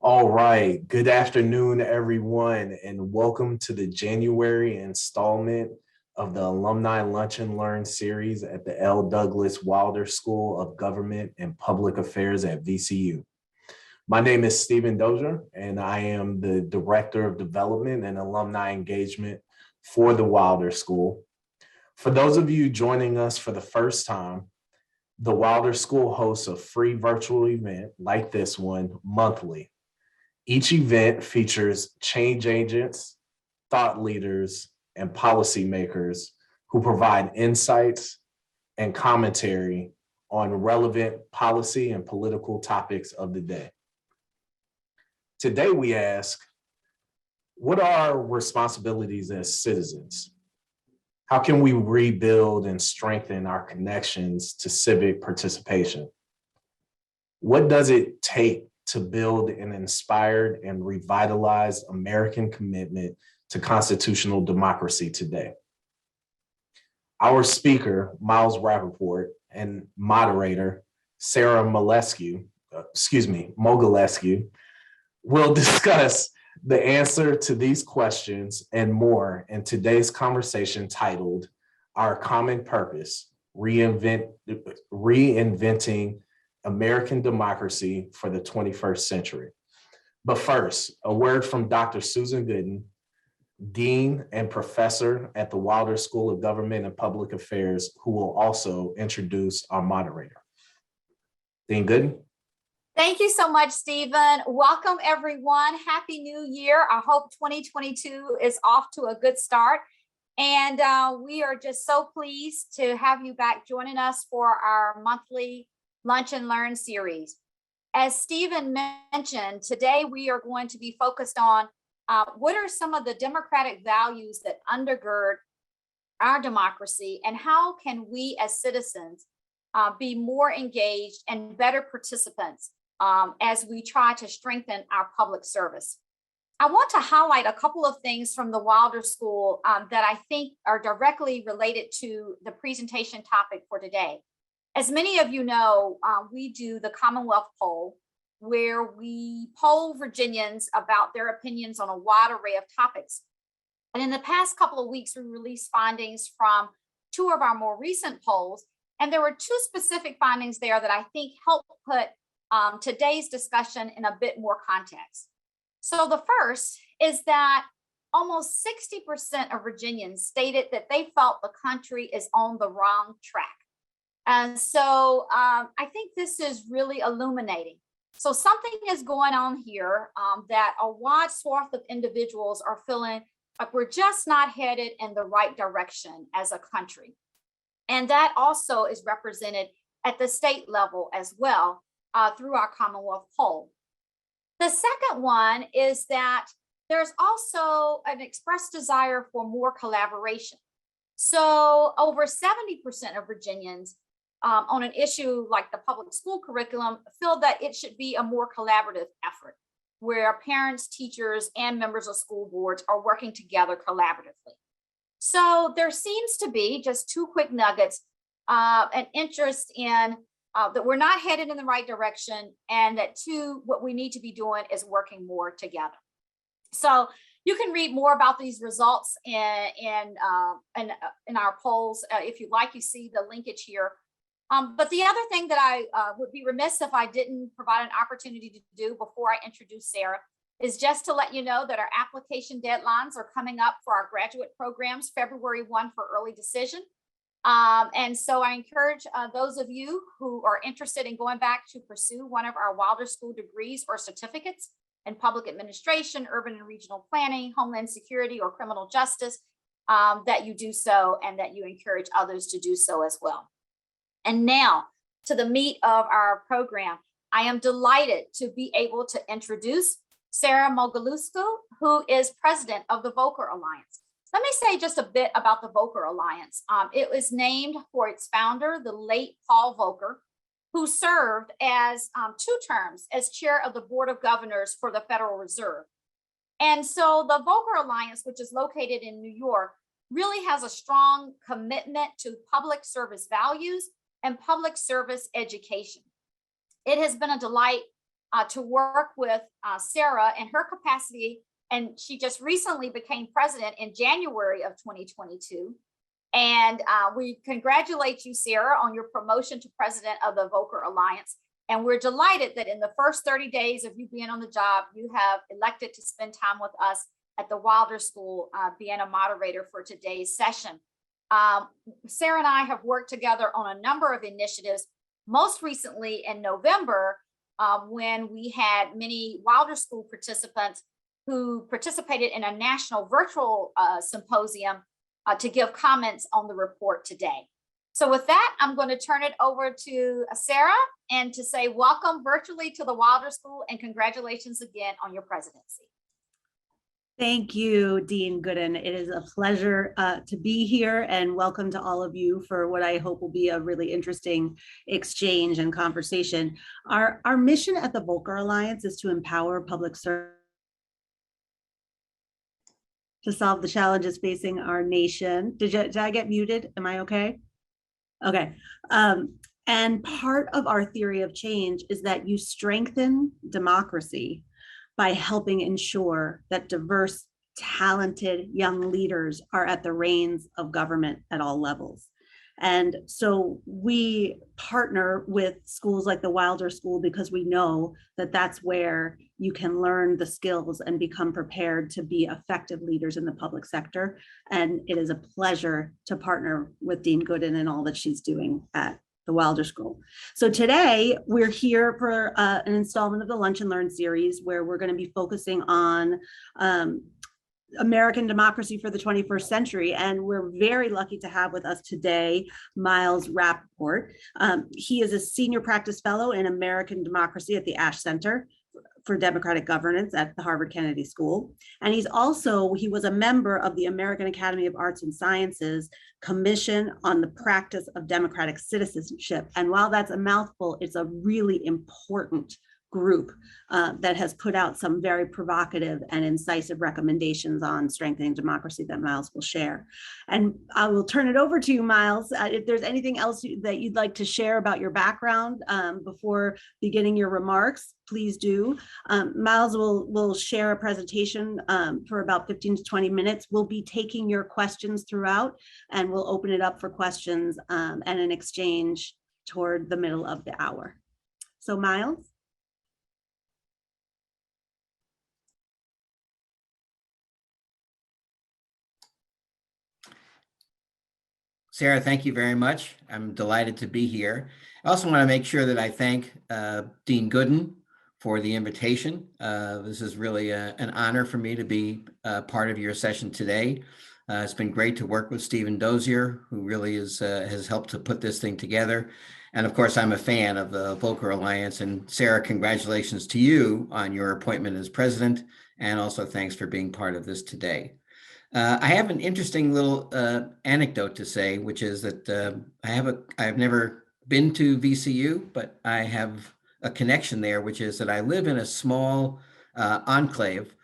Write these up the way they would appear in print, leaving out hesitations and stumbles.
All right. Good afternoon, everyone, and welcome to the January installment of the Alumni Lunch and Learn series at the L. Douglas Wilder School of Government and Public Affairs at VCU. My name is Stephen Dozier, and I am the Director of Development and Alumni Engagement for the Wilder School. For those of you joining us for the first time, the Wilder School hosts a free virtual event like this one monthly. Each event features change agents, thought leaders, and policymakers who provide insights and commentary on relevant policy and political topics of the day. Today, we ask, what are our responsibilities as citizens? How can we rebuild and strengthen our connections to civic participation? What does it take to build an inspired and revitalized American commitment to constitutional democracy today? Our speaker, Miles Rapoport, and moderator, Sara Mogulescu, will discuss the answer to these questions and more in today's conversation titled Our Common Purpose, Reinventing American Democracy for the 21st Century. But first, a word from Dr. Susan Gooden, Dean and Professor at the Wilder School of Government and Public Affairs, who will also introduce our moderator. Dean Gooden. Thank you so much, Stephen. Welcome, everyone. Happy New Year. I hope 2022 is off to a good start. And we are just so pleased to have you back joining us for our monthly Lunch and Learn series. As Stephen mentioned, today we are going to be focused on what are some of the democratic values that undergird our democracy, and how can we as citizens be more engaged and better participants as we try to strengthen our public service. I want to highlight a couple of things from the Wilder School that I think are directly related to the presentation topic for today. As many of you know, we do the Commonwealth poll, where we poll Virginians about their opinions on a wide array of topics. And in the past couple of weeks, we released findings from two of our more recent polls. And there were two specific findings there that I think help put today's discussion in a bit more context. So the first is that almost 60% of Virginians stated that they felt the country is on the wrong track. And so I think this is really illuminating. So something is going on here that a wide swath of individuals are feeling like we're just not headed in the right direction as a country. And that also is represented at the state level as well through our Commonwealth poll. The second one is that there's also an expressed desire for more collaboration. So over 70% of Virginians on an issue like the public school curriculum feel that it should be a more collaborative effort, where parents, teachers, and members of school boards are working together collaboratively. So there seems to be, just two quick nuggets, an interest in that we're not headed in the right direction, and that two, what we need to be doing is working more together. So you can read more about these results in our polls. If you'd like, you see the linkage here. But the other thing that I would be remiss if I didn't provide an opportunity to do before I introduce Sara is just to let you know that our application deadlines are coming up for our graduate programs, February 1 for early decision. And so I encourage those of you who are interested in going back to pursue one of our Wilder School degrees or certificates in public administration, urban and regional planning, homeland security, or criminal justice, that you do so, and that you encourage others to do so as well. And now to the meat of our program. I am delighted to be able to introduce Sara Mogulescu, who is president of the Volcker Alliance. Let me say just a bit about the Volcker Alliance. It was named for its founder, the late Paul Volcker, who served as 2 terms as chair of the Board of Governors for the Federal Reserve. And so the Volcker Alliance, which is located in New York, really has a strong commitment to public service values and public service education. It has been a delight to work with Sara in her capacity. And she just recently became president in January of 2022. And we congratulate you, Sara, on your promotion to president of the Volcker Alliance. And we're delighted that in the first 30 days of you being on the job, you have elected to spend time with us at the Wilder School, being a moderator for today's session. Sara and I have worked together on a number of initiatives, most recently in November, when we had many Wilder School participants who participated in a national virtual symposium to give comments on the report today. So with that, I'm going to turn it over to Sara and to say welcome virtually to the Wilder School and congratulations again on your presidency. Thank you, Dean Gooden. It is a pleasure to be here, and welcome to all of you for what I hope will be a really interesting exchange and conversation. Our mission at the Volcker Alliance is to empower public service to solve the challenges facing our nation. Did I get muted? Am I okay? Okay. And part of our theory of change is that you strengthen democracy by helping ensure that diverse, talented young leaders are at the reins of government at all levels. And so we partner with schools like the Wilder School because we know that that's where you can learn the skills and become prepared to be effective leaders in the public sector. And it is a pleasure to partner with Dean Gooden and all that she's doing at the Wilder School. So today we're here for an installment of the Lunch and Learn series where we're going to be focusing on American democracy for the 21st century. And we're very lucky to have with us today, Miles Rapoport. He is a senior practice fellow in American democracy at the Ash Center for Democratic Governance at the Harvard Kennedy School. And he was a member of the American Academy of Arts and Sciences Commission on the Practice of Democratic Citizenship. And while that's a mouthful, it's a really important group that has put out some very provocative and incisive recommendations on strengthening democracy that Miles will share. And I will turn it over to you, Miles. If there's anything else that you'd like to share about your background before beginning your remarks, please do. Miles will share a presentation for about 15 to 20 minutes. We'll be taking your questions throughout, and we'll open it up for questions and an exchange toward the middle of the hour. So Miles? Sara, thank you very much. I'm delighted to be here. I also want to make sure that I thank Dean Gooden for the invitation. This is really an honor for me to be part of your session today. It's been great to work with Stephen Dozier, who really has helped to put this thing together. And of course, I'm a fan of the Volcker Alliance. And Sara, congratulations to you on your appointment as president. And also thanks for being part of this today. I have an interesting little anecdote to say, which is that I've never been to VCU, but I have a connection there, which is that I live in a small enclave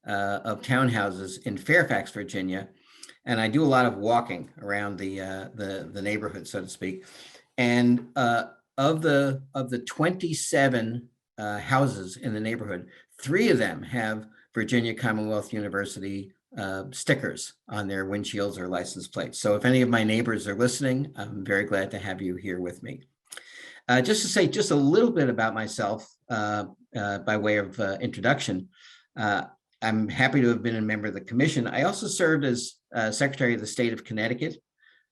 of townhouses in Fairfax, Virginia, and I do a lot of walking around the neighborhood, so to speak. And of the 27 houses in the neighborhood, 3 of them have Virginia Commonwealth University stickers on their windshields or license plates. So if any of my neighbors are listening, I'm very glad to have you here with me. Just to say just a little bit about myself by way of introduction, I'm happy to have been a member of the commission. I also served as Secretary of the State of Connecticut.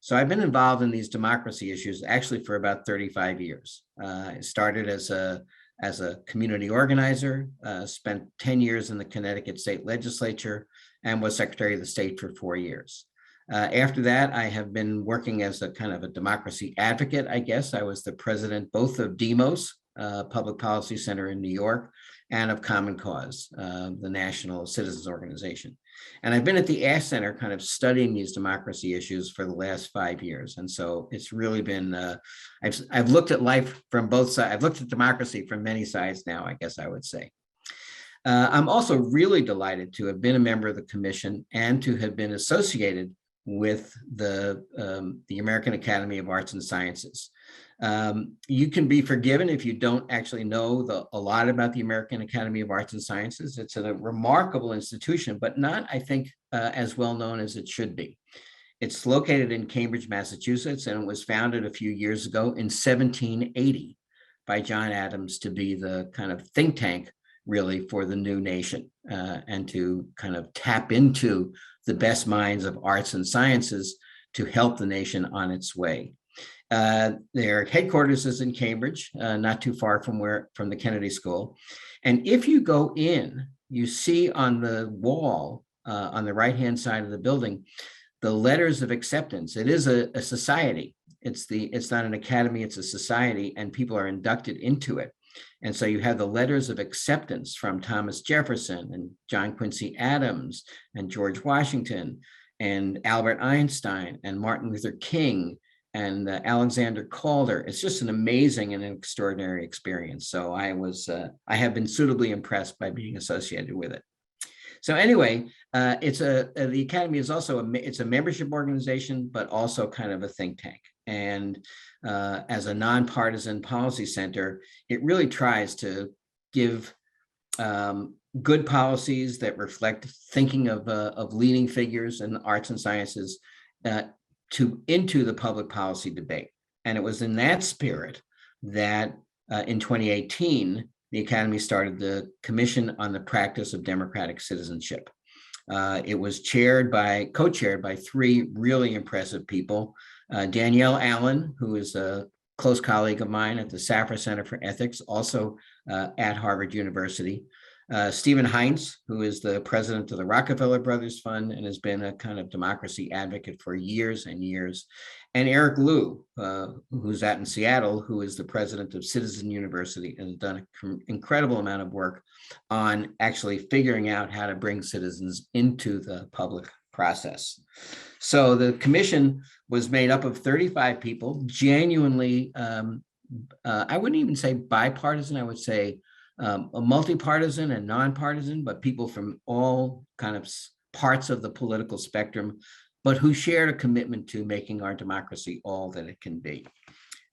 So I've been involved in these democracy issues actually for about 35 years. I started as a community organizer, spent 10 years in the Connecticut State Legislature, and was Secretary of the State for 4 years. After that, I have been working as a kind of a democracy advocate, I guess. I was the president both of DEMOS, Public Policy Center in New York, and of Common Cause, the National Citizens Organization. And I've been at the Ash Center kind of studying these democracy issues for the last 5 years. And so it's really been, I've looked at life from both sides. I've looked at democracy from many sides now, I guess I would say. I'm also really delighted to have been a member of the commission and to have been associated with the American Academy of Arts and Sciences. You can be forgiven if you don't actually know a lot about the American Academy of Arts and Sciences. It's a remarkable institution, but not, I think, as well known as it should be. It's located in Cambridge, Massachusetts, and it was founded a few years ago in 1780 by John Adams to be the kind of think tank, really, for the new nation, and to kind of tap into the best minds of arts and sciences to help the nation on its way. Their headquarters is in Cambridge, not too far from the Kennedy School. And if you go in, you see on the wall, on the right-hand side of the building, the letters of acceptance. It is a society. It's not an academy, it's a society, and people are inducted into it. And so you have the letters of acceptance from Thomas Jefferson and John Quincy Adams and George Washington and Albert Einstein and Martin Luther King and Alexander Calder. It's just an amazing and an extraordinary experience. So I have been suitably impressed by being associated with it. So anyway, the Academy is also it's a membership organization, but also kind of a think tank. And as a nonpartisan policy center, it really tries to give good policies that reflect thinking of leading figures in the arts and sciences into the public policy debate. And it was in that spirit that in 2018, the Academy started the Commission on the Practice of Democratic Citizenship. It was co-chaired by three really impressive people. Danielle Allen, who is a close colleague of mine at the Safra Center for Ethics, also at Harvard University. Stephen Heinz, who is the president of the Rockefeller Brothers Fund and has been a kind of democracy advocate for years and years. And Eric Liu, who's out in Seattle, who is the president of Citizen University and has done an incredible amount of work on actually figuring out how to bring citizens into the public process. So the commission was made up of 35 people, genuinely, I wouldn't even say bipartisan, I would say a multi-partisan and non-partisan, but people from all kind of parts of the political spectrum, but who shared a commitment to making our democracy all that it can be.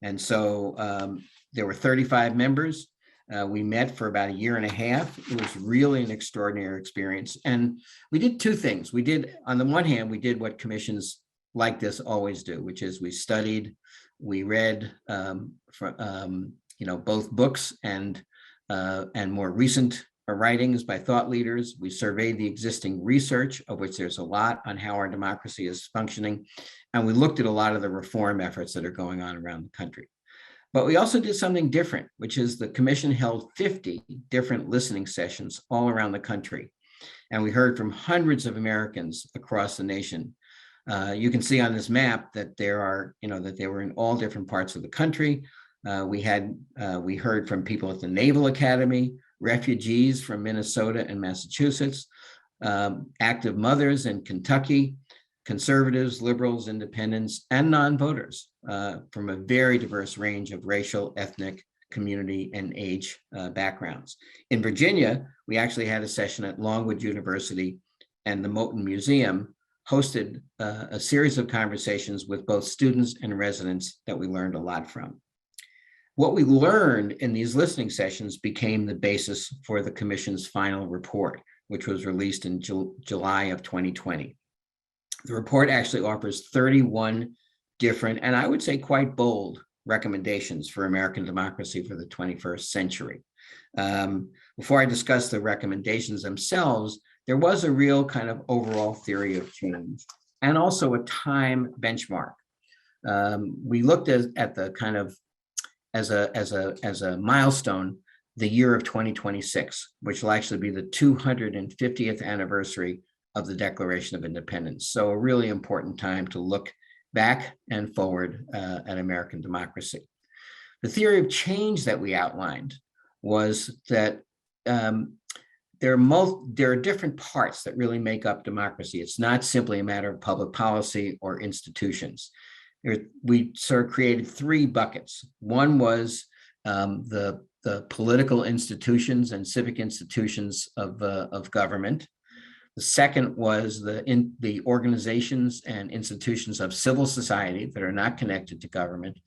And so there were 35 members. We met for about a year and a half. It was really an extraordinary experience. And we did two things. On the one hand, we did what commissions like this always do, which is we studied, we read both books and more recent writings by thought leaders. We surveyed the existing research, of which there's a lot, on how our democracy is functioning. And we looked at a lot of the reform efforts that are going on around the country. But we also did something different, which is the commission held 50 different listening sessions all around the country. And we heard from hundreds of Americans across the nation. You can see on this map that they were in all different parts of the country. We heard from people at the Naval Academy, refugees from Minnesota and Massachusetts, active mothers in Kentucky, conservatives, liberals, independents, and non-voters from a very diverse range of racial, ethnic, community, and age backgrounds. In Virginia, we actually had a session at Longwood University, and the Moton Museum hosted a series of conversations with both students and residents that we learned a lot from. What we learned in these listening sessions became the basis for the commission's final report, which was released in July of 2020. The report actually offers 31 different, and I would say quite bold, recommendations for American democracy for the 21st century. Before I discuss the recommendations themselves, there was a real kind of overall theory of change and also a time benchmark. We looked at the kind of as a milestone, the year of 2026, which will actually be the 250th anniversary of the Declaration of Independence. So a really important time to look back and forward at American democracy. The theory of change that we outlined was that there are different parts that really make up democracy. It's not simply a matter of public policy or institutions. We sort of created three buckets. One was the political institutions and civic institutions of government. The second was the organizations and institutions of civil society that are not connected to government.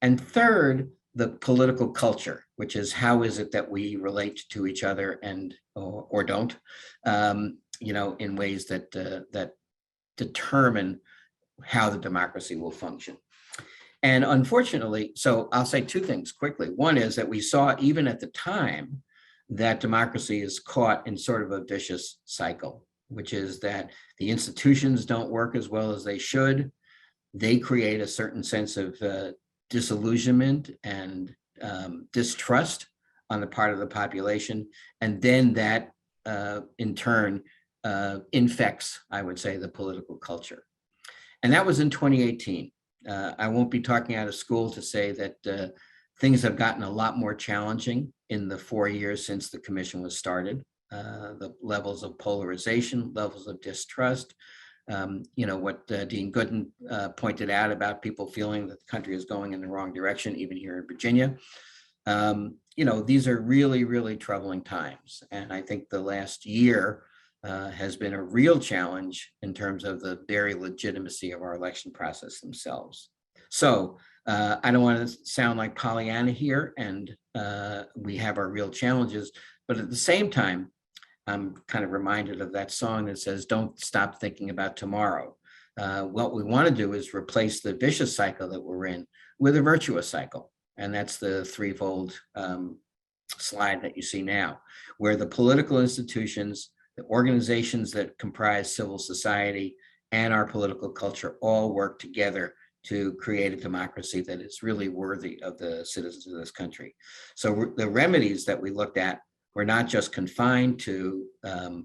And third, the political culture, which is how is it that we relate to each other and or don't, in ways that that determine how the democracy will function. And unfortunately, so I'll say two things quickly. One is that we saw even at the time that democracy is caught in sort of a vicious cycle, which is that the institutions don't work as well as they should. They create a certain sense of disillusionment and distrust on the part of the population. And then that in turn infects, I would say, the political culture. And that was in 2018. I won't be talking out of school to say that things have gotten a lot more challenging in the 4 years since the commission was started. The levels of polarization, levels of distrust, what Dean Gooden pointed out about people feeling that the country is going in the wrong direction, even here in Virginia. These are really, really troubling times. And I think the last year has been a real challenge in terms of the very legitimacy of our election process themselves. So I don't want to sound like Pollyanna here, and we have our real challenges, but at the same time, I'm kind of reminded of that song that says, don't stop thinking about tomorrow. What we want to do is replace the vicious cycle that we're in with a virtuous cycle. And that's the threefold slide that you see now, where the political institutions, the organizations that comprise civil society, and our political culture all work together to create a democracy that is really worthy of the citizens of this country. So the remedies that we looked at were not just confined to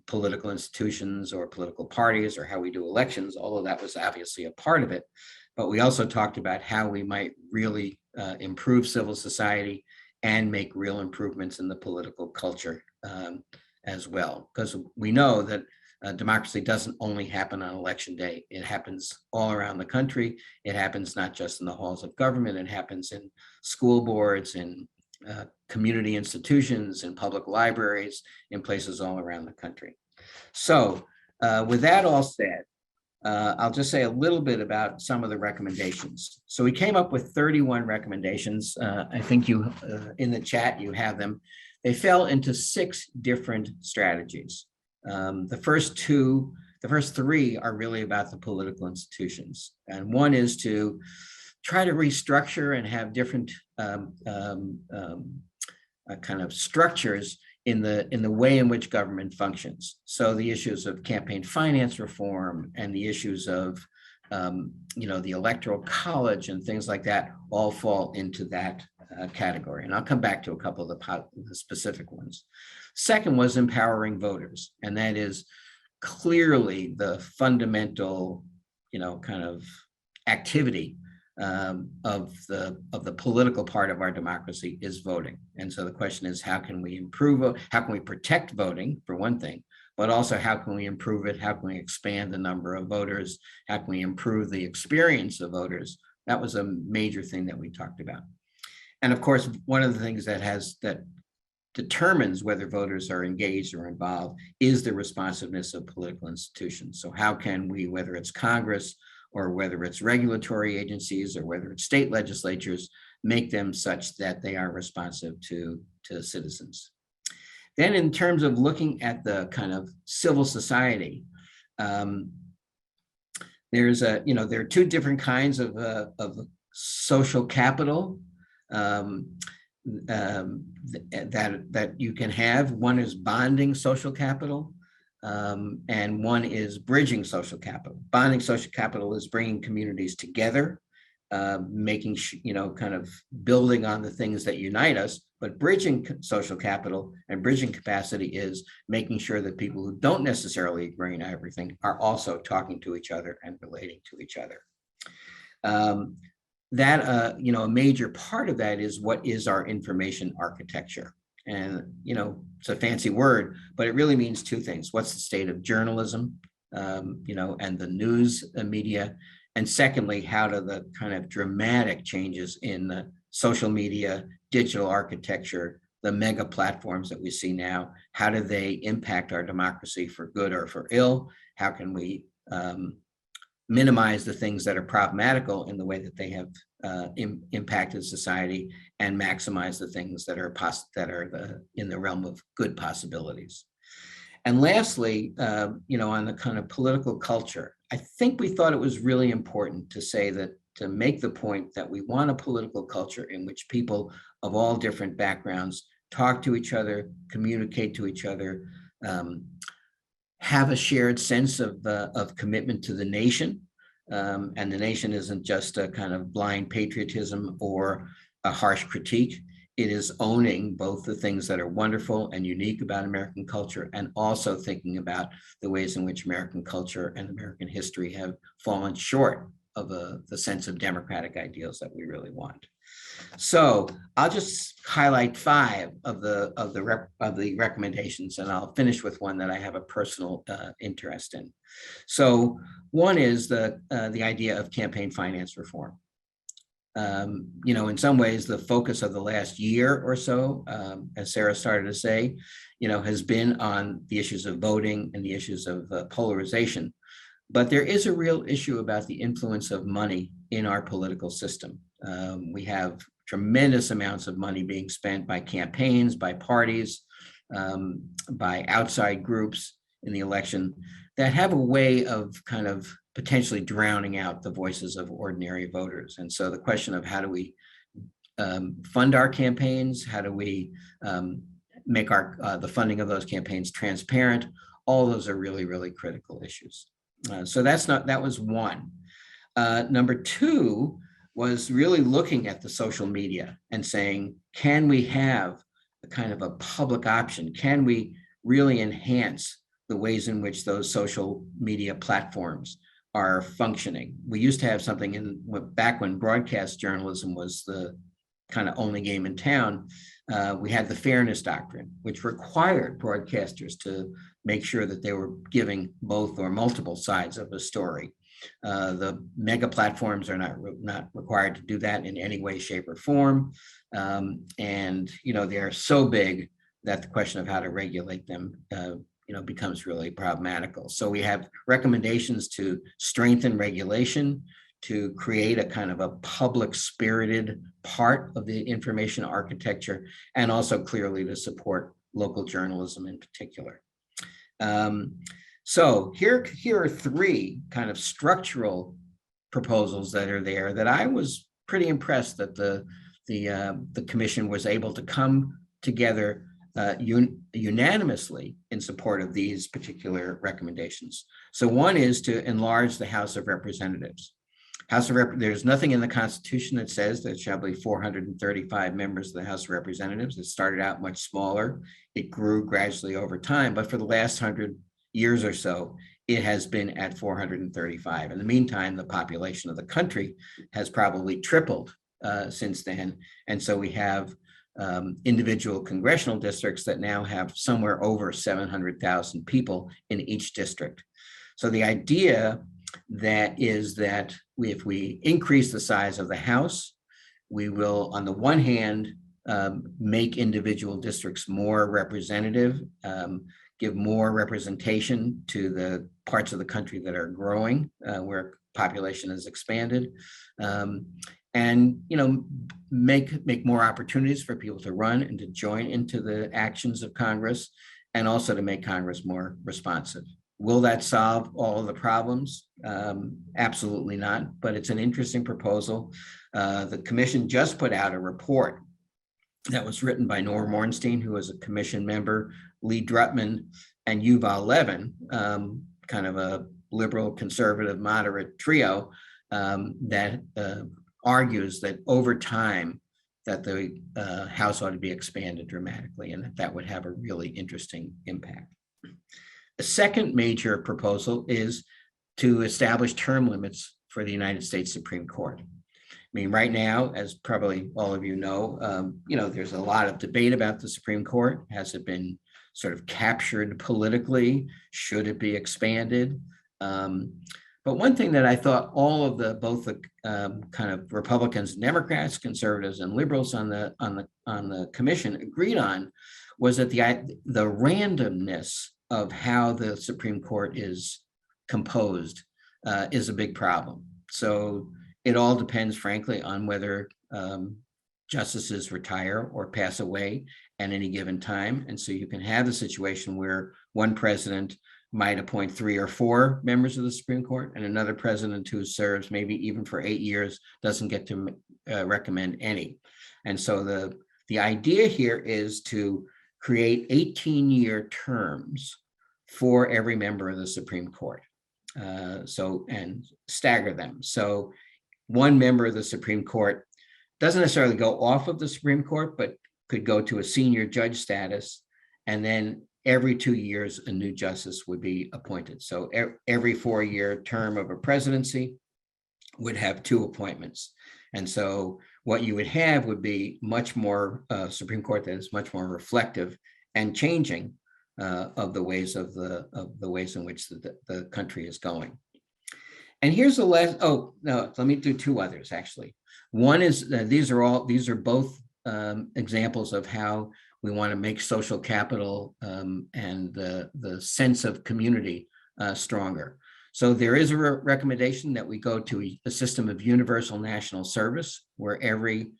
political institutions or political parties or how we do elections, although that was obviously a part of it, but we also talked about how we might really improve civil society and make real improvements in the political culture as well, because we know that democracy doesn't only happen on election day. It happens all around the country. It happens not just in the halls of government. It happens in school boards, in community institutions, in public libraries, in places all around the country. So with that all said, I'll just say a little bit about some of the recommendations. So we came up with 31 recommendations. I think you, in the chat, you have them. They fell into 6 different strategies. The first 3 are really about the political institutions. And one is to try to restructure and have different kind of structures in the way in which government functions. So the issues of campaign finance reform and the issues of the electoral college and things like that all fall into that category. And I'll come back to a couple of the specific ones. Second was empowering voters. And that is clearly the fundamental, kind of activity of the political part of our democracy is voting. And so the question is, how can we improve, how can we protect voting, for one thing, but also how can we improve it? How can we expand the number of voters? How can we improve the experience of voters? That was a major thing that we talked about. And of course, one of the things that determines whether voters are engaged or involved is the responsiveness of political institutions. So how can we, whether it's Congress or whether it's regulatory agencies or whether it's state legislatures, make them such that they are responsive to citizens. Then in terms of looking at the kind of civil society, there are 2 different kinds of social capital that you can have. One is bonding social capital, and one is bridging social capital. Bonding social capital is bringing communities together, making, kind of building on the things that unite us. But bridging social capital and bridging capacity is making sure that people who don't necessarily agree on everything are also talking to each other and relating to each other. A major part of that is what is our information architecture. And, it's a fancy word, but it really means 2 things. What's the state of journalism, and the news media? And secondly, how do the kind of dramatic changes in the social media, digital architecture, the mega platforms that we see now, how do they impact our democracy for good or for ill? How can we minimize the things that are problematical in the way that they have impacted society and maximize the things that are in the realm of good possibilities. And lastly, on the kind of political culture, I think we thought it was really important to say that, to make the point that we want a political culture in which people of all different backgrounds talk to each other, communicate to each other, have a shared sense of commitment to the nation. And the nation isn't just a kind of blind patriotism or a harsh critique. It is owning both the things that are wonderful and unique about American culture, and also thinking about the ways in which American culture and American history have fallen short of the sense of democratic ideals that we really want. So I'll just highlight 5 of the recommendations, and I'll finish with one that I have a personal interest in. So one is the idea of campaign finance reform. In some ways, the focus of the last year or so, as Sara started to say, has been on the issues of voting and the issues of polarization. But there is a real issue about the influence of money in our political system. We have tremendous amounts of money being spent by campaigns, by parties, by outside groups in the election that have a way of kind of potentially drowning out the voices of ordinary voters. And so the question of how do we fund our campaigns, how do we make the funding of those campaigns transparent, all those are really, really critical issues. So that was one. Number 2 was really looking at the social media and saying, can we have a kind of a public option? Can we really enhance the ways in which those social media platforms are functioning? We used to have something back when broadcast journalism was the kind of only game in town. We had the fairness doctrine, which required broadcasters to make sure that they were giving both or multiple sides of a story. The mega platforms are not required to do that in any way, shape, or form. And they are so big that the question of how to regulate them becomes really problematical. So we have recommendations to strengthen regulation, to create a kind of a public spirited part of the information architecture, and also clearly to support local journalism in particular. So here are 3 kind of structural proposals that are there that I was pretty impressed that the commission was able to come together unanimously in support of these particular recommendations. So one is to enlarge the House of Representatives. There's nothing in the Constitution that says there shall be 435 members of the House of Representatives. It started out much smaller. It grew gradually over time, but for the last 100 years or so, it has been at 435. In the meantime, the population of the country has probably tripled since then. And so we have individual congressional districts that now have somewhere over 700,000 people in each district. So the idea is that if we increase the size of the House, we will, on the one hand, make individual districts more representative, give more representation to the parts of the country that are growing, where population has expanded, and make more opportunities for people to run and to join into the actions of Congress, and also to make Congress more responsive. Will that solve all of the problems? Absolutely not, but it's an interesting proposal. The commission just put out a report that was written by Norm Ornstein, who was a commission member, Lee Drutman, and Yuval Levin, kind of a liberal, conservative, moderate trio that argues that over time that the House ought to be expanded dramatically, and that would have a really interesting impact. The second major proposal is to establish term limits for the United States Supreme Court. I mean, right now, as probably all of you know, there's a lot of debate about the Supreme Court. Has it been sort of captured politically? Should it be expanded? But one thing that I thought both the kind of Republicans and Democrats, conservatives and liberals on the commission agreed on was that the randomness of how the Supreme Court is composed is a big problem. So It all depends, frankly, on whether justices retire or pass away at any given time. And so you can have the situation where one president might appoint 3 or 4 members of the Supreme Court, and another president who serves maybe even for 8 years doesn't get to recommend any. And so the idea here is to create 18-year terms for every member of the Supreme Court. And stagger them. So one member of the Supreme Court doesn't necessarily go off of the Supreme Court, but could go to a senior judge status, and then every 2 years, a new justice would be appointed. So every 4-year term of a presidency would have 2 appointments. And so what you would have would be much more Supreme Court that is much more reflective and changing of the ways in which the country is going. And here's the last. Oh no, let me do 2 others actually. One is these are both examples of how we want to make social capital and the sense of community stronger. So there is a recommendation that we go to a system of universal national service, where every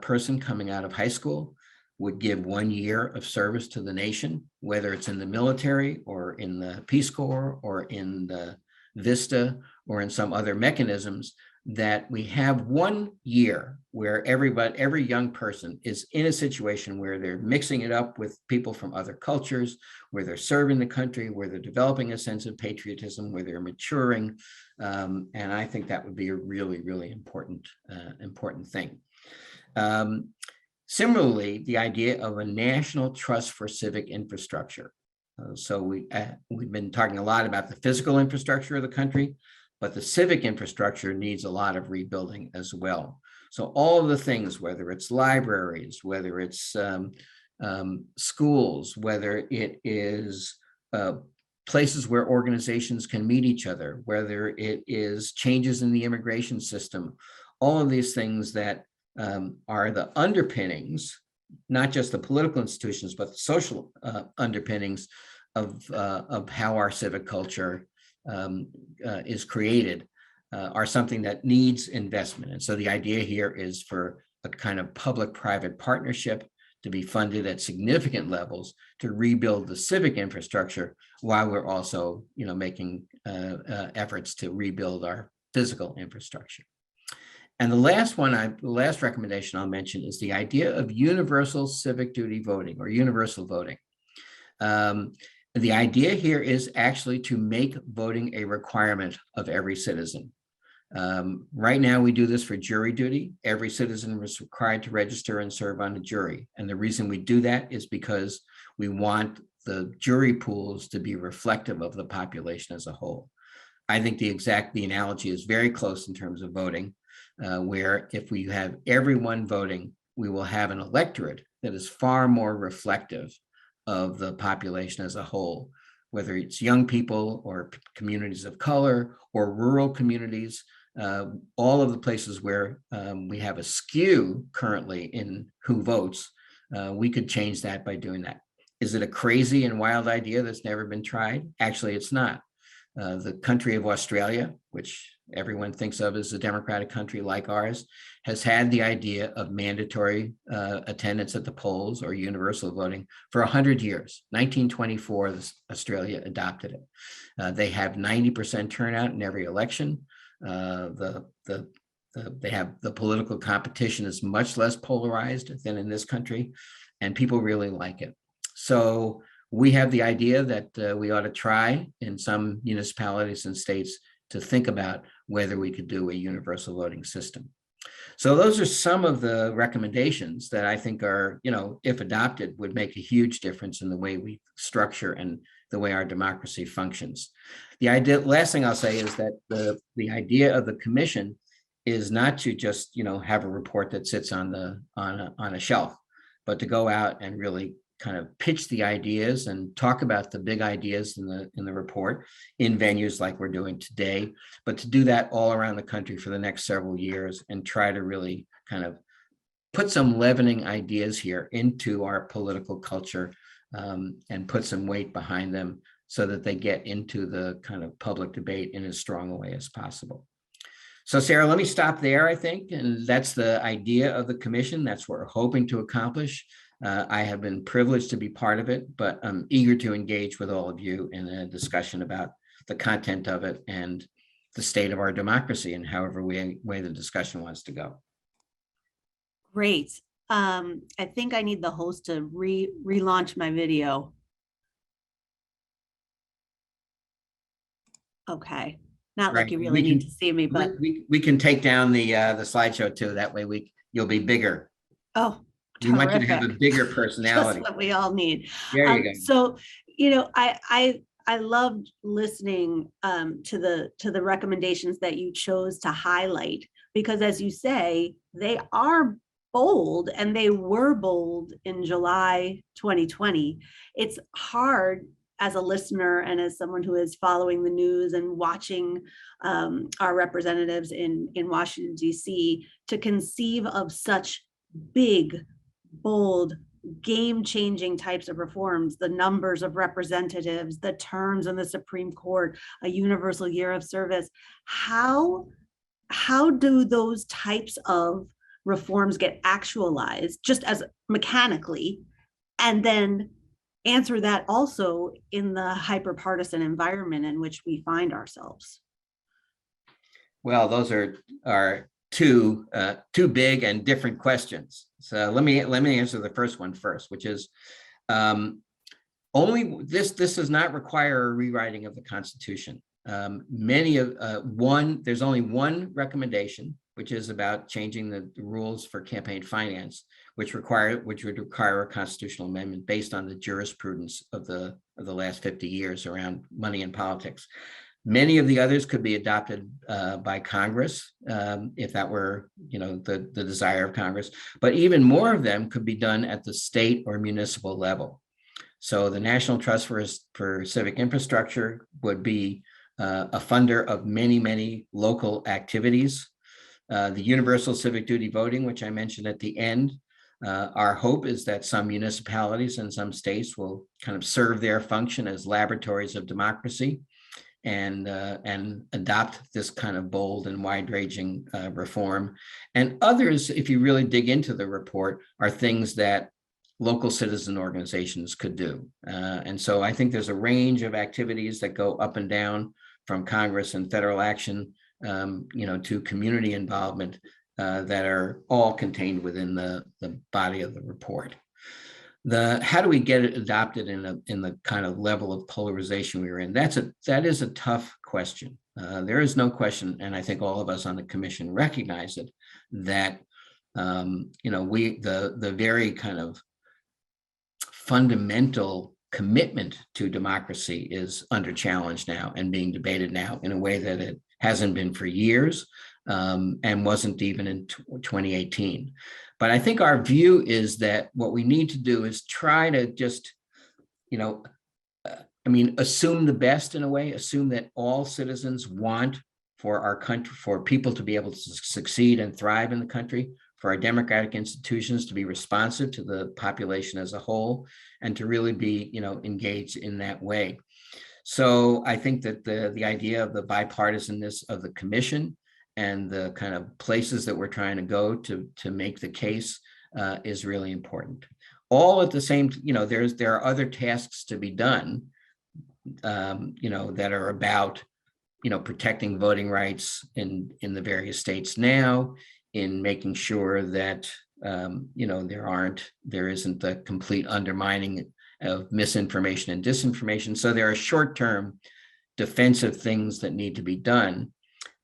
person coming out of high school would give 1 year of service to the nation, whether it's in the military or in the Peace Corps or in the VISTA or in some other mechanisms, that we have 1 year where every young person is in a situation where they're mixing it up with people from other cultures, where they're serving the country, where they're developing a sense of patriotism, where they're maturing. And I think that would be a really, really important thing. Similarly, the idea of a national trust for civic infrastructure. So we've been talking a lot about the physical infrastructure of the country, but the civic infrastructure needs a lot of rebuilding as well. So all of the things, whether it's libraries, whether it's schools, whether it is places where organizations can meet each other, whether it is changes in the immigration system, all of these things that are the underpinnings, not just the political institutions, but the social underpinnings of how our civic culture is created, are something that needs investment. And so the idea here is for a kind of public-private partnership to be funded at significant levels to rebuild the civic infrastructure, while we're also, making efforts to rebuild our physical infrastructure. And the last recommendation I'll mention is the idea of universal civic duty voting, or universal voting. The idea here is actually to make voting a requirement of every citizen. Right now, we do this for jury duty. Every citizen is required to register and serve on a jury. And the reason we do that is because we want the jury pools to be reflective of the population as a whole. I think the analogy is very close in terms of voting, where if we have everyone voting, we will have an electorate that is far more reflective of the population as a whole, whether it's young people or communities of color or rural communities, all of the places where we have a skew currently in who votes, we could change that by doing that. Is it a crazy and wild idea that's never been tried? Actually, it's not. The country of Australia, which everyone thinks of as a democratic country like ours, has had the idea of mandatory attendance at the polls or universal voting for 100 years. 1924, Australia adopted it. They have 90% turnout in every election. They have the political competition is much less polarized than in this country, and people really like it. So we have the idea that we ought to try in some municipalities and states to think about whether we could do a universal voting system. So those are some of the recommendations that I think are, if adopted, would make a huge difference in the way we structure and the way our democracy functions. Last thing I'll say is that the idea of the commission is not to just, have a report that sits on a shelf, but to go out and really kind of pitch the ideas and talk about the big ideas in the report in venues like we're doing today, but to do that all around the country for the next several years and try to really kind of put some leavening ideas here into our political culture, and put some weight behind them so that they get into the kind of public debate in as strong a way as possible. So Sarah, let me stop there, I think, and that's the idea of the commission. That's what we're hoping to accomplish. I have been privileged to be part of it, but I'm eager to engage with all of you in a discussion about the content of it and the state of our democracy and however way the discussion wants to go. Great. I think I need the host to relaunch my video. Okay. Not like Right. you really need to see me, but we can take down the slideshow too. That way you'll be bigger. oh, We want you to have a terrific. bigger Just personality. what we all need. There you go. So, I loved listening to the recommendations that you chose to highlight, because as you say, they are bold, and they were bold in July 2020. It's hard as a listener and as someone who is following the news and watching our representatives in Washington, D.C., to conceive of such big, bold, game-changing types of reforms, the numbers of representatives, the terms in the Supreme Court, a universal year of service. How do those types of reforms get actualized just as mechanically, and then answer that also in the hyper-partisan environment in which we find ourselves? Well, those are two big and different questions. So let me answer the first one first, which is only this does not require a rewriting of the Constitution. There's only one recommendation, which is about changing the rules for campaign finance, which would require a constitutional amendment based on the jurisprudence of the last 50 years around money in politics. Many of the others could be adopted by Congress if that were, the desire of Congress. But even more of them could be done at the state or municipal level. So the National Trust for Civic Infrastructure would be a funder of many, many local activities. The universal civic duty voting, which I mentioned at the end, our hope is that some municipalities and some states will kind of serve their function as laboratories of democracy and adopt this kind of bold and wide-ranging reform. And others, if you really dig into the report, are things that local citizen organizations could do. And so I think there's a range of activities that go up and down from Congress and federal action, to community involvement that are all contained within the body of the report. How do we get it adopted in the kind of level of polarization we were in? That is a tough question. There is no question, and I think all of us on the commission recognize it, that the very kind of fundamental commitment to democracy is under challenge now and being debated now in a way that it hasn't been for years and wasn't even in 2018. But I think our view is that what we need to do is try to just, assume the best in a way, assume that all citizens want for our country, for people to be able to succeed and thrive in the country, for our democratic institutions to be responsive to the population as a whole, and to really be, engaged in that way. So I think that the idea of the bipartisanness of the commission and the kind of places that we're trying to go to make the case is really important. All at the same, there are other tasks to be done, that are about, protecting voting rights in the various states now, in making sure that, there isn't the complete undermining of misinformation and disinformation. So there are short-term defensive things that need to be done.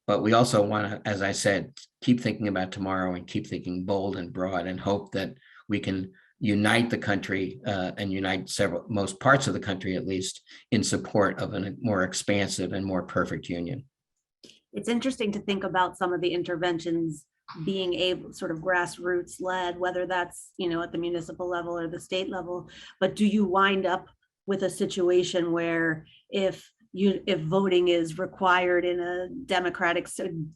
But we also want to, as I said, keep thinking about tomorrow and keep thinking bold and broad, and hope that we can unite the country and unite most parts of the country, at least, in support of a more expansive and more perfect union. It's interesting to think about some of the interventions being able, sort of grassroots led, whether that's, at the municipal level or the state level. But do you wind up with a situation where if voting is required in a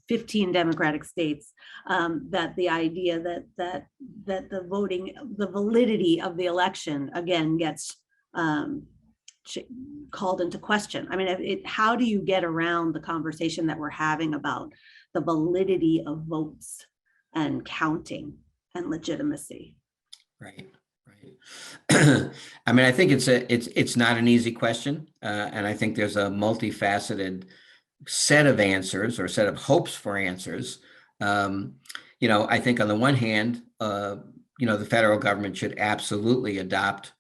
15 democratic states, that the idea that the validity of the election again gets called into question? I mean, how do you get around the conversation that we're having about the validity of votes and counting and legitimacy. Right. I mean, I think it's not an easy question, and I think there's a multifaceted set of answers or set of hopes for answers. I think on the one hand, the federal government should absolutely adopt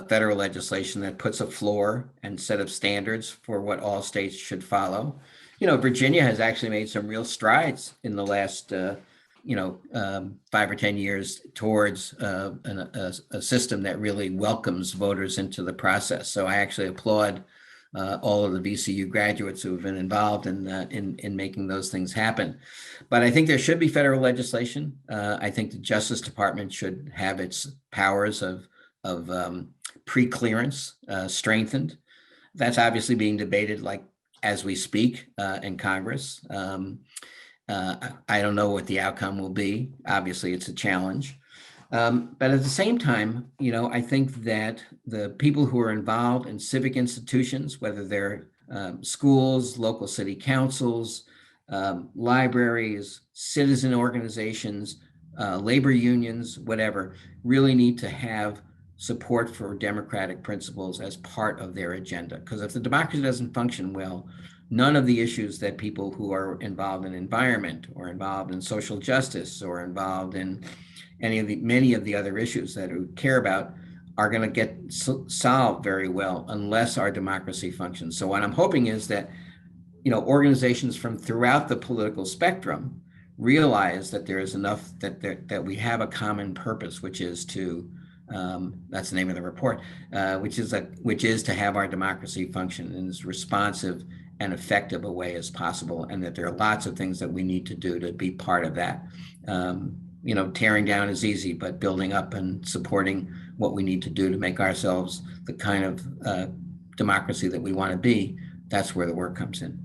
federal legislation that puts a floor and set of standards for what all states should follow. Virginia has actually made some real strides in the last 5 or 10 years towards a system that really welcomes voters into the process. So I actually applaud all of the VCU graduates who have been involved in making those things happen. But I think there should be federal legislation. I think the Justice Department should have its powers of pre-clearance strengthened. That's obviously being debated as we speak in Congress. I don't know what the outcome will be. Obviously, it's a challenge. But at the same time, I think that the people who are involved in civic institutions, whether they're schools, local city councils, libraries, citizen organizations, labor unions, whatever, really need to have support for democratic principles as part of their agenda. Because if the democracy doesn't function well, none of the issues that people who are involved in environment or involved in social justice or involved in many of the other issues that we care about are going to get solved very well unless our democracy functions. So what I'm hoping is that organizations from throughout the political spectrum realize that there is enough that we have a common purpose, which is to that's the name of the report, which is to have our democracy function in as responsive and effective a way as possible, and that there are lots of things that we need to do to be part of that. Tearing down is easy, but building up and supporting what we need to do to make ourselves the kind of democracy that we want to be, that's where the work comes in.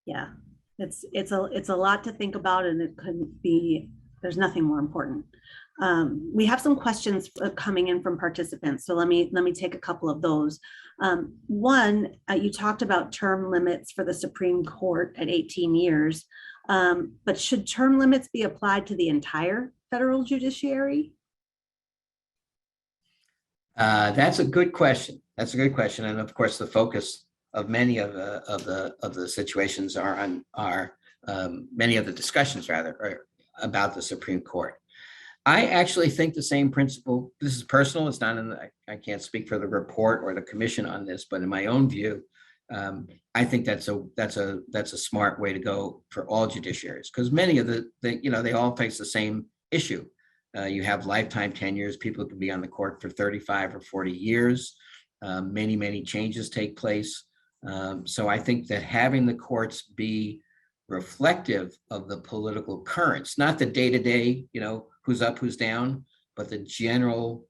Yeah, it's a lot to think about, and it couldn't be, there's nothing more important. We have some questions coming in from participants, so let me take a couple of those. One, you talked about term limits for the Supreme Court at 18 years, but should term limits be applied to the entire federal judiciary? That's a good question. And of course, the focus of many of the situations many of the discussions are about the Supreme Court. I actually think the same principle. This is personal. It's not I can't speak for the report or the commission on this, but in my own view, I think that's a smart way to go for all judiciaries, because many of they all face the same issue. You have lifetime tenures. People can be on the court for 35 or 40 years. Many changes take place. So I think that having the courts be reflective of the political currents, not the day-to-day, who's up, who's down, but the general,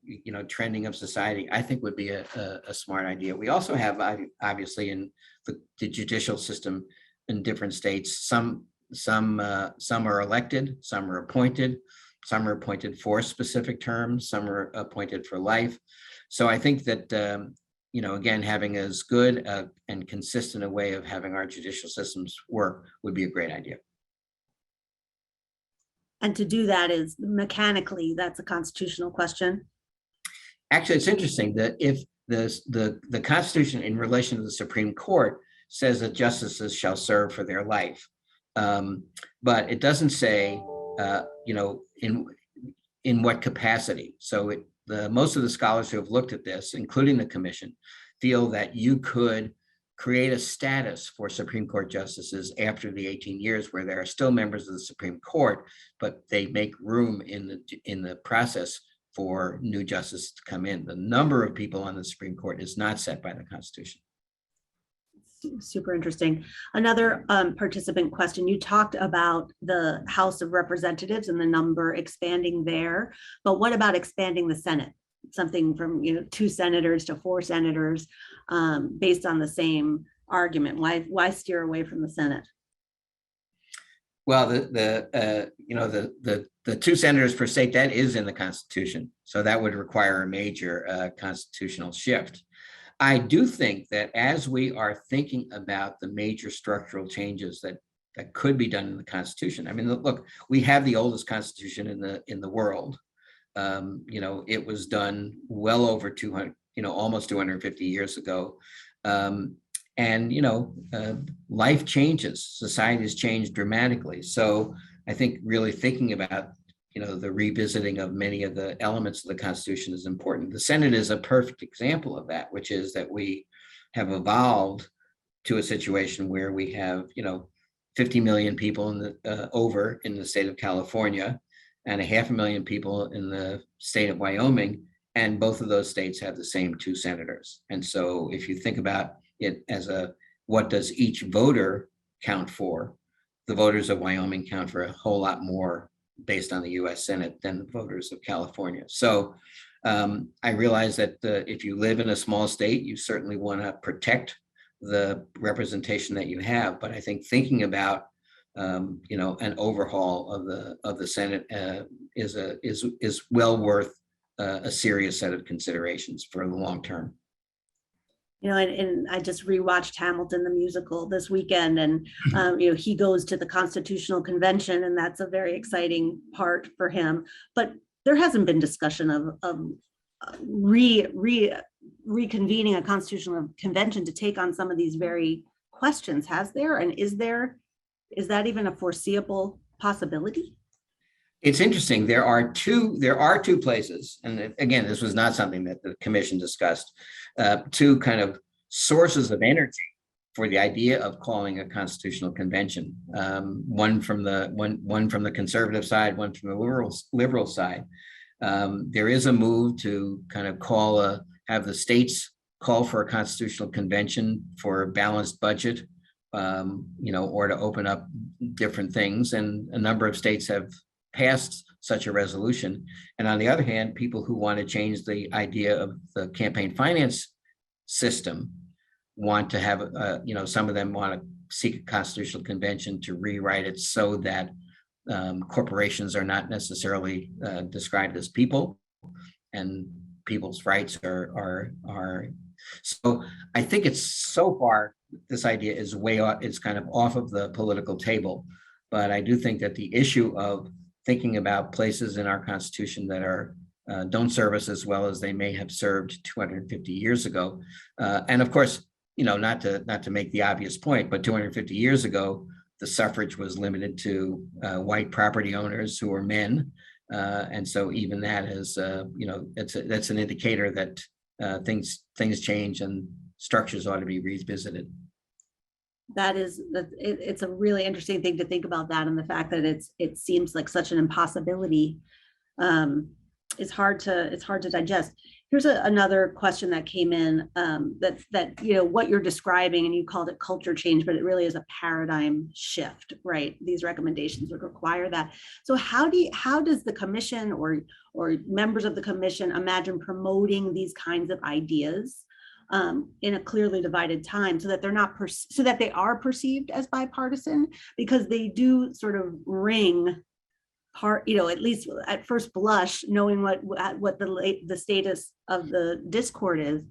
trending of society, I think would be a smart idea. We also have, obviously, in the judicial system in different states, some are elected, some are appointed for specific terms, some are appointed for life. So I think that, again, having as good and consistent a way of having our judicial systems work would be a great idea. And to do that is mechanically, that's a constitutional question. Actually, it's interesting that if the Constitution in relation to the Supreme Court says that justices shall serve for their life, but it doesn't say, in what capacity. So most of the scholars who have looked at this, including the commission, feel that you could create a status for Supreme Court justices after the 18 years where there are still members of the Supreme Court, but they make room in the process for new justices to come in. The number of people on the Supreme Court is not set by the Constitution. Super interesting. Another participant question, you talked about the House of Representatives and the number expanding there, but what about expanding the Senate? Something from 2 senators to 4 senators, based on the same argument. Why steer away from the Senate? Well, the 2 senators per state, that is in the Constitution, so that would require a major constitutional shift. I do think that as we are thinking about the major structural changes that that could be done in the Constitution. I mean, look, we have the oldest Constitution in the world. It was done well over 200, almost 250 years ago. Life changes, society has changed dramatically. So I think really thinking about, the revisiting of many of the elements of the Constitution is important. The Senate is a perfect example of that, which is that we have evolved to a situation where we have, 50 million people in the state of California and 500,000 people in the state of Wyoming. And both of those states have the same 2 senators. And so if you think about it as what does each voter count for, the voters of Wyoming count for a whole lot more based on the US Senate than the voters of California. So I realize that if you live in a small state, you certainly want to protect the representation that you have. But I think thinking about an overhaul of the Senate is well worth a serious set of considerations for the long term. And I just rewatched Hamilton the musical this weekend, and he goes to the Constitutional Convention, and that's a very exciting part for him. But there hasn't been discussion of reconvening a Constitutional Convention to take on some of these very questions, has there? And is that even a foreseeable possibility? It's interesting. There are two places, and again, this was not something that the commission discussed, two kind of sources of energy for the idea of calling a constitutional convention. One from the conservative side, one from the liberal side. There is a move to kind of have the states call for a constitutional convention for a balanced budget, or to open up different things, and a number of states have passed such a resolution. And on the other hand, people who want to change the idea of the campaign finance system want to have, some of them want to seek a constitutional convention to rewrite it so that corporations are not necessarily described as people, and people's rights are. So I think it's so far, this idea is it's kind of off of the political table. But I do think that the issue of thinking about places in our Constitution that don't serve us as well as they may have served 250 years ago. And of course, not to make the obvious point, but 250 years ago, the suffrage was limited to white property owners who were men. And so even that is, that's an indicator that things change and structures ought to be revisited. It's a really interesting thing to think about that, and the fact that it seems like such an impossibility. It's hard to digest. Here's another question that came in, that what you're describing, and you called it culture change, but it really is a paradigm shift, right? These recommendations would require that. So how does the commission or members of the commission imagine promoting these kinds of ideas in a clearly divided time, so that they are perceived as bipartisan, because they do sort of ring at least at first blush, knowing what the status of the discord is,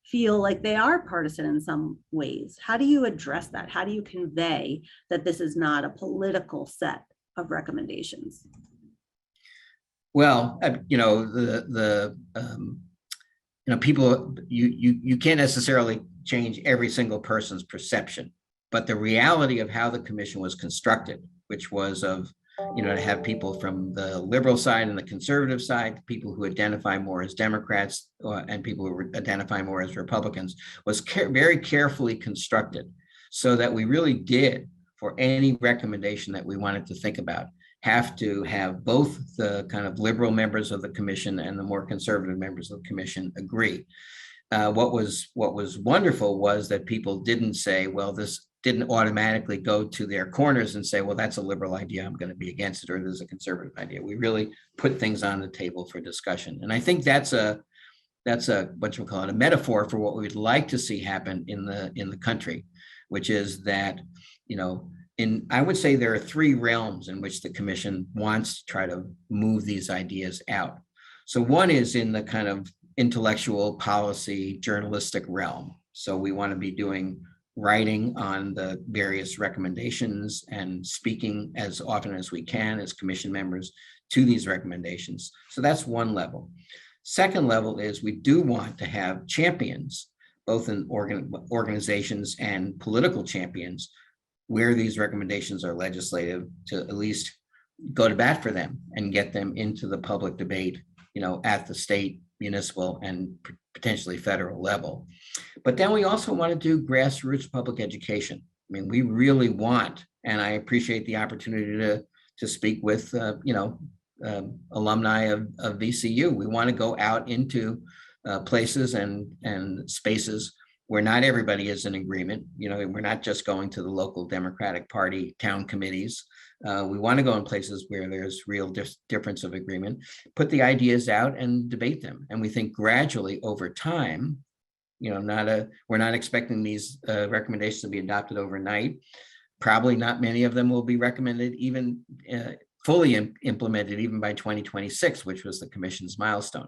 feel like they are partisan in some ways. How do you address that? How do you convey that this is not a political set of recommendations? Well, people, you can't necessarily change every single person's perception, but the reality of how the commission was constructed, which was to have people from the liberal side and the conservative side, people who identify more as Democrats and people who identify more as Republicans, was very carefully constructed, so that we really did, for any recommendation that we wanted to think about, have to have both the kind of liberal members of the commission and the more conservative members of the commission agree. What was wonderful was that people didn't say, well, this didn't automatically go to their corners and say, well, that's a liberal idea, I'm going to be against it, or there's a conservative idea. We really put things on the table for discussion. And I think that's a what you call it, a metaphor for what we'd like to see happen in the country, which is that, I would say there are 3 realms in which the commission wants to try to move these ideas out. So one is in the kind of intellectual, policy, journalistic realm. So we want to be doing writing on the various recommendations and speaking as often as we can as commission members to these recommendations. So that's one level. Second level is we do want to have champions, both in organizations and political champions, where these recommendations are legislative, to at least go to bat for them and get them into the public debate, at the state, municipal, and potentially federal level. But then we also want to do grassroots public education. I mean, we really want, and I appreciate the opportunity to speak with, alumni of VCU. We want to go out into places and spaces where not everybody is in agreement. We're not just going to the local Democratic Party town committees. We want to go in places where there's real difference of agreement, put the ideas out and debate them. And we think gradually over time, we're not expecting these recommendations to be adopted overnight. Probably not many of them will be recommended even fully implemented even by 2026, which was the commission's milestone.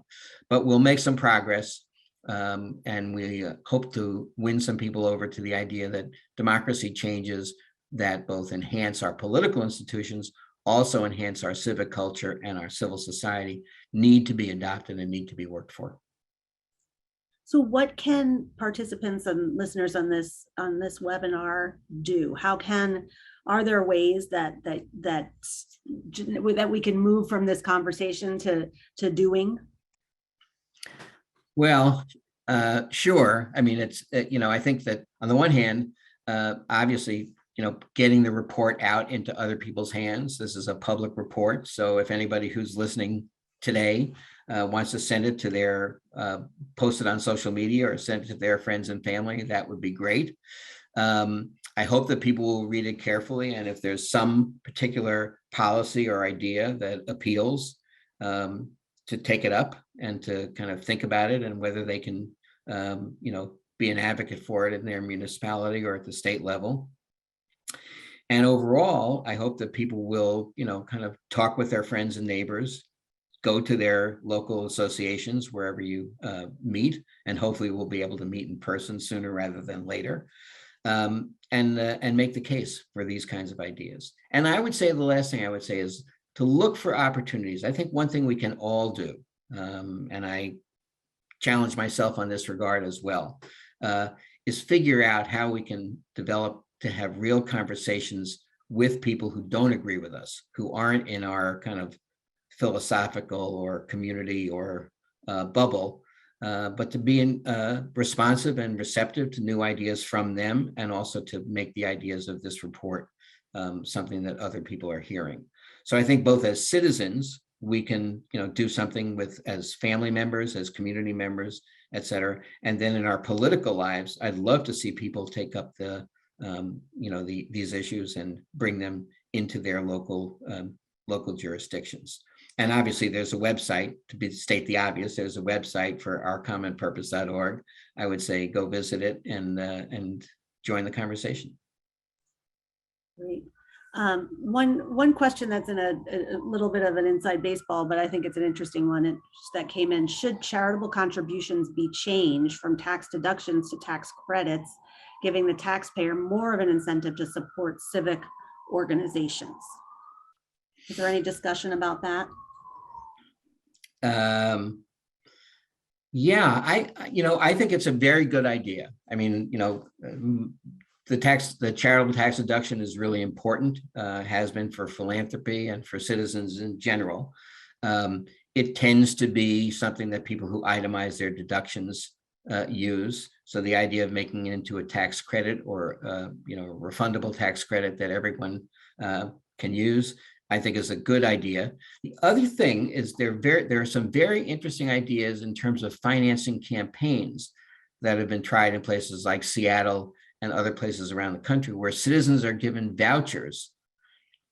But we'll make some progress. And we hope to win some people over to the idea that democracy changes that both enhance our political institutions, also enhance our civic culture and our civil society, need to be adopted and need to be worked for. So what can participants and listeners on this webinar do? Are there ways that we can move from this conversation to doing? Well, sure. I mean, it's, I think that on the one hand, obviously, getting the report out into other people's hands. This is a public report. So if anybody who's listening today wants to send it to their, post it on social media or send it to their friends and family, that would be great. I hope that people will read it carefully. And if there's some particular policy or idea that appeals, to take it up and to kind of think about it and whether they can, be an advocate for it in their municipality or at the state level. And overall, I hope that people will, kind of talk with their friends and neighbors, go to their local associations wherever you meet, and hopefully we'll be able to meet in person sooner rather than later, and make the case for these kinds of ideas. And I would say the last thing I would say is to look for opportunities. I think one thing we can all do, and I challenge myself on this regard as well, is figure out how we can develop to have real conversations with people who don't agree with us, who aren't in our kind of philosophical or community or bubble, but to be responsive and receptive to new ideas from them, and also to make the ideas of this report something that other people are hearing. So I think both as citizens, we can do something with as family members, as community members, et cetera. And then in our political lives, I'd love to see people take up these issues and bring them into their local jurisdictions. And obviously there's a website, to state the obvious, there's a website for ourcommonpurpose.org. I would say go visit it and join the conversation. Great. One question that's in a little bit of an inside baseball, but I think it's an interesting one that came in. Should charitable contributions be changed from tax deductions to tax credits, giving the taxpayer more of an incentive to support civic organizations? Is there any discussion about that? Yeah, I think it's a very good idea. I mean, the charitable tax deduction is really important, has been for philanthropy and for citizens in general. It tends to be something that people who itemize their deductions use. So the idea of making it into a tax credit or refundable tax credit that everyone can use, I think is a good idea. The other thing is there are some very interesting ideas in terms of financing campaigns that have been tried in places like Seattle and other places around the country, where citizens are given vouchers,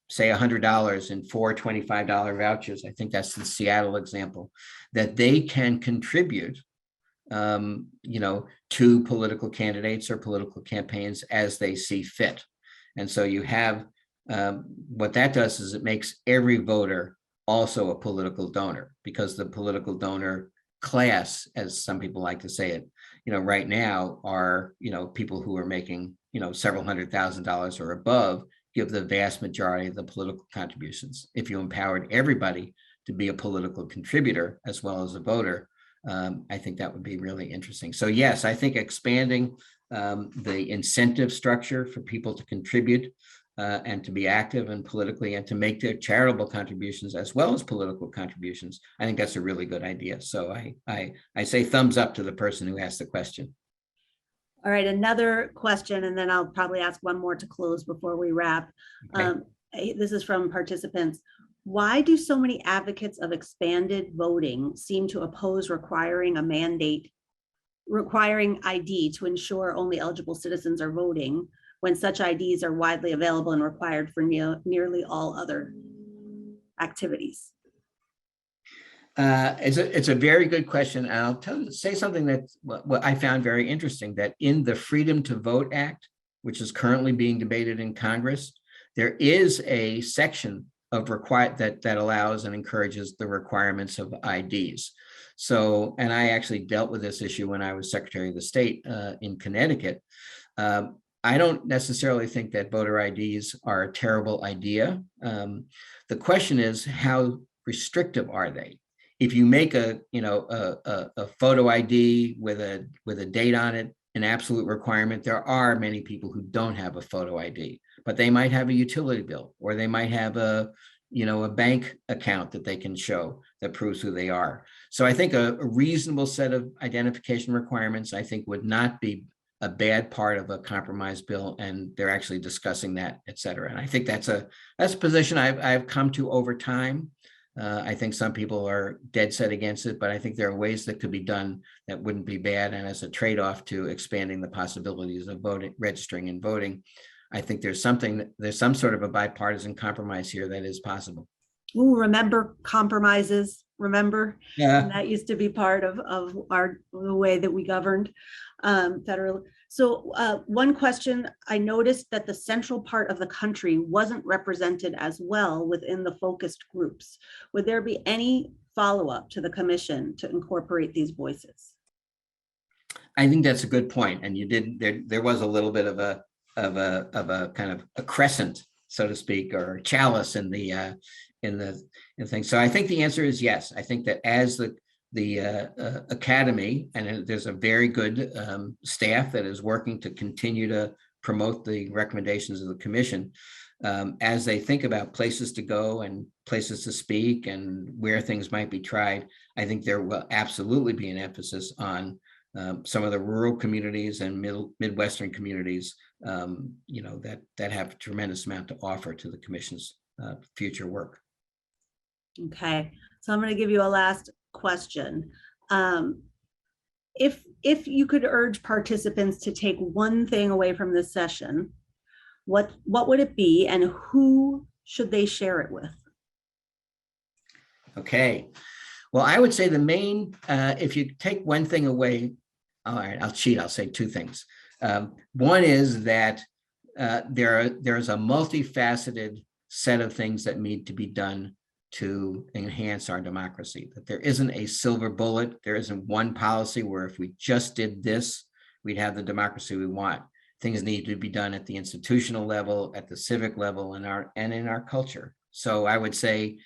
say $100 and 4 $25 vouchers. I think that's the Seattle example, that they can contribute, to political candidates or political campaigns as they see fit. And so you have, what that does is it makes every voter also a political donor, because the political donor class, as some people like to say it, right now are, people who are making, several $100,000 or above give the vast majority of the political contributions. If you empowered everybody to be a political contributor as well as a voter, I think that would be really interesting. So yes, I think expanding the incentive structure for people to contribute and to be active and politically and to make their charitable contributions as well as political contributions, I think that's a really good idea. So I say thumbs up to the person who asked the question. All right, another question, and then I'll probably ask one more to close before we wrap. Okay. This is from participants. Why do so many advocates of expanded voting seem to oppose requiring a mandate, requiring ID to ensure only eligible citizens are voting when such IDs are widely available and required for nearly all other activities? It's a very good question. And I'll say something that what I found very interesting, that in the Freedom to Vote Act, which is currently being debated in Congress, there is a section of that allows and encourages the requirements of IDs. So, and I actually dealt with this issue when I was Secretary of the State in Connecticut. I don't necessarily think that voter IDs are a terrible idea. The question is, how restrictive are they? If you make a photo ID with a date on it, an absolute requirement, there are many people who don't have a photo ID, but they might have a utility bill, or they might have a bank account that they can show that proves who they are. So I think a reasonable set of identification requirements, I think, would not be a bad part of a compromise bill, and they're actually discussing that, et cetera. And I think that's a position I've come to over time. I think some people are dead set against it, but I think there are ways that could be done that wouldn't be bad. And as a trade-off to expanding the possibilities of voting, registering and voting, I think there's some sort of a bipartisan compromise here that is possible. Ooh, remember compromises? Remember? Yeah. And that used to be part of the way that we governed federally. So one question, I noticed that the central part of the country wasn't represented as well within the focused groups. Would there be any follow-up to the commission to incorporate these voices? I think that's a good point. And you did, there was a little bit of a kind of a crescent, so to speak, or chalice in the thing. So I think the answer is yes. I think that as the academy, and there's a very good staff that is working to continue to promote the recommendations of the commission, as they think about places to go and places to speak and where things might be tried. I think there will absolutely be an emphasis on some of the rural communities and Midwestern communities, that have a tremendous amount to offer to the commission's future work. Okay, so I'm going to give you a last question. If you could urge participants to take one thing away from this session, what would it be, and who should they share it with? Okay, well, I would say the main, if you take one thing away, all right, I'll cheat, I'll say two things. One is that there's a multifaceted set of things that need to be done to enhance our democracy, that there isn't a silver bullet. There isn't one policy where if we just did this, we'd have the democracy we want. Things need to be done at the institutional level, at the civic level, and in our culture. So I would say,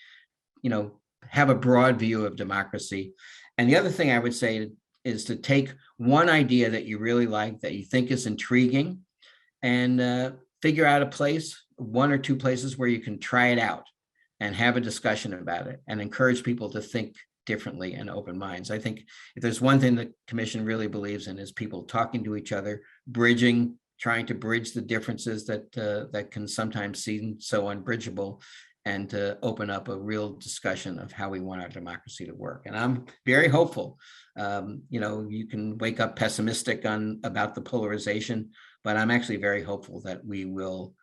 have a broad view of democracy. And the other thing I would say is to take one idea that you really like, that you think is intriguing, and figure out a place, one or two places where you can try it out and have a discussion about it and encourage people to think differently and open minds. I think if there's one thing the commission really believes in, is people talking to each other, trying to bridge the differences that can sometimes seem so unbridgeable, and to open up a real discussion of how we want our democracy to work. And I'm very hopeful. You can wake up pessimistic about the polarization, but I'm actually very hopeful that we will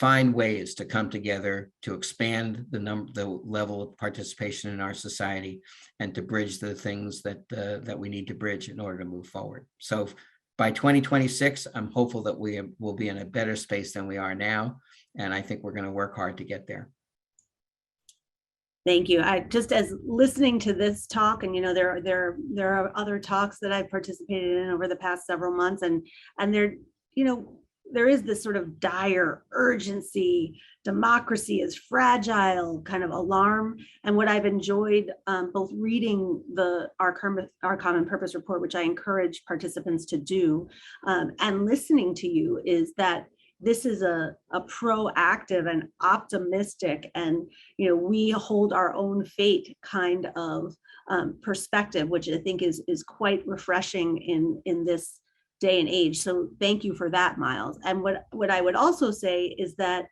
find ways to come together to expand the level of participation in our society, and to bridge the things that we need to bridge in order to move forward. So by 2026, I'm hopeful that we will be in a better space than we are now, and I think we're going to work hard to get there. Thank you. I just, as listening to this talk, and there are other talks that I've participated in over the past several months, and there, there is this sort of dire urgency. Democracy is fragile kind of alarm. And what I've enjoyed both reading our Common Purpose report, which I encourage participants to do, and listening to you, is that this is a proactive and optimistic, and we hold our own fate kind of perspective, which I think is quite refreshing in this day and age. So thank you for that, Miles. And what I would also say is that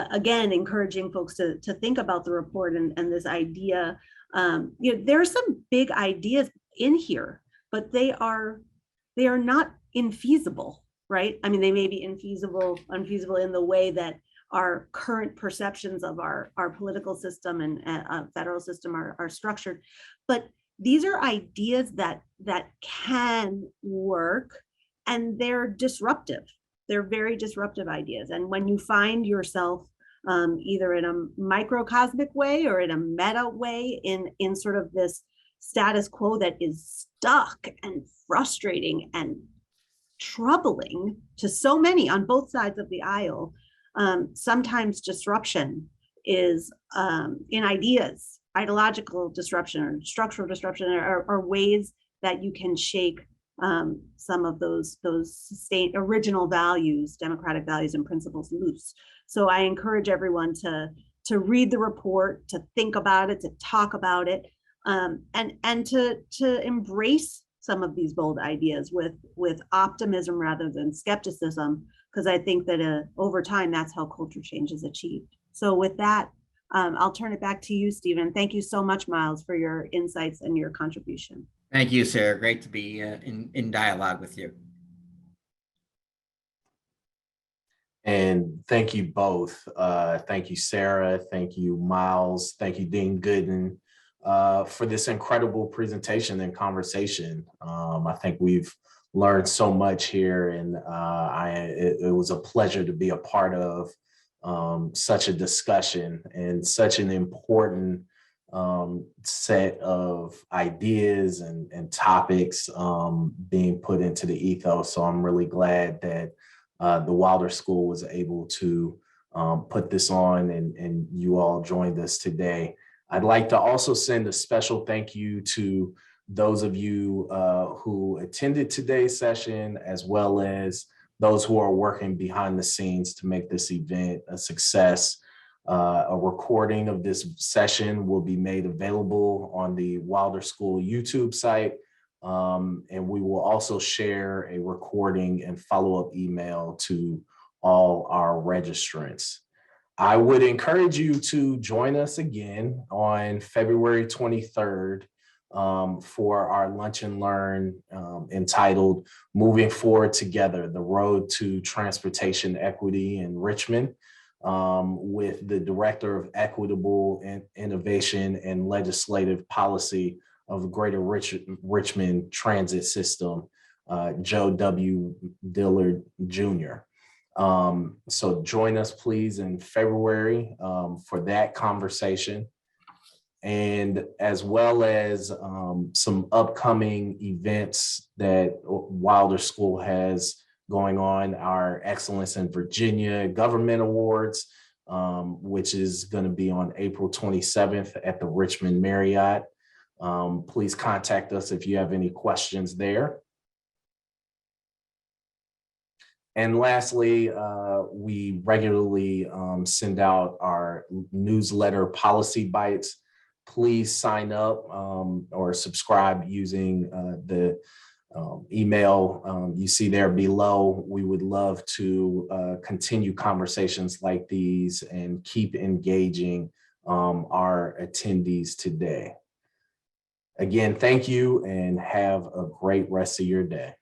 again, encouraging folks to think about the report and this idea. There are some big ideas in here, but they are not infeasible. Right? I mean, they may be unfeasible in the way that our current perceptions of our political system and federal system are structured. But these are ideas that can work, and they're disruptive. They're very disruptive ideas. And when you find yourself either in a microcosmic way or in a meta way in sort of this status quo that is stuck and frustrating and troubling to so many on both sides of the aisle, sometimes disruption is in ideas, ideological disruption or structural disruption are ways that you can shake some of those original values, democratic values and principles loose. So I encourage everyone to read the report, to think about it, to talk about it, and to embrace some of these bold ideas with optimism rather than skepticism, because I think that over time, that's how culture change is achieved. So with that, I'll turn it back to you, Stephen. Thank you so much, Miles, for your insights and your contribution. Thank you, Sarah. Great to be in dialogue with you. And thank you both. Thank you, Sarah. Thank you, Miles. Thank you, Dean Gooden, for this incredible presentation and conversation. I think we've learned so much here, and it was a pleasure to be a part of such a discussion and such an important set of ideas and topics being put into the ethos. So I'm really glad that the Wilder School was able to put this on, and you all joined us today. I'd like to also send a special thank you to those of you who attended today's session, as well as those who are working behind the scenes to make this event a success. A recording of this session will be made available on the Wilder School YouTube site, and we will also share a recording and follow-up email to all our registrants. I would encourage you to join us again on February 23rd for our Lunch and Learn entitled Moving Forward Together, The Road to Transportation Equity in Richmond, with the Director of Equitable Innovation and Legislative Policy of the Greater Richmond Transit System, Joe W. Dillard Jr. So join us, please, in February for that conversation, and as well as some upcoming events that Wilder School has going on. Our Excellence in Virginia Government Awards, which is going to be on April 27th at the Richmond Marriott. Please contact us if you have any questions there. And lastly, we regularly send out our newsletter Policy Bites. Please sign up or subscribe using the email you see there below. We would love to continue conversations like these and keep engaging our attendees today. Again, thank you and have a great rest of your day.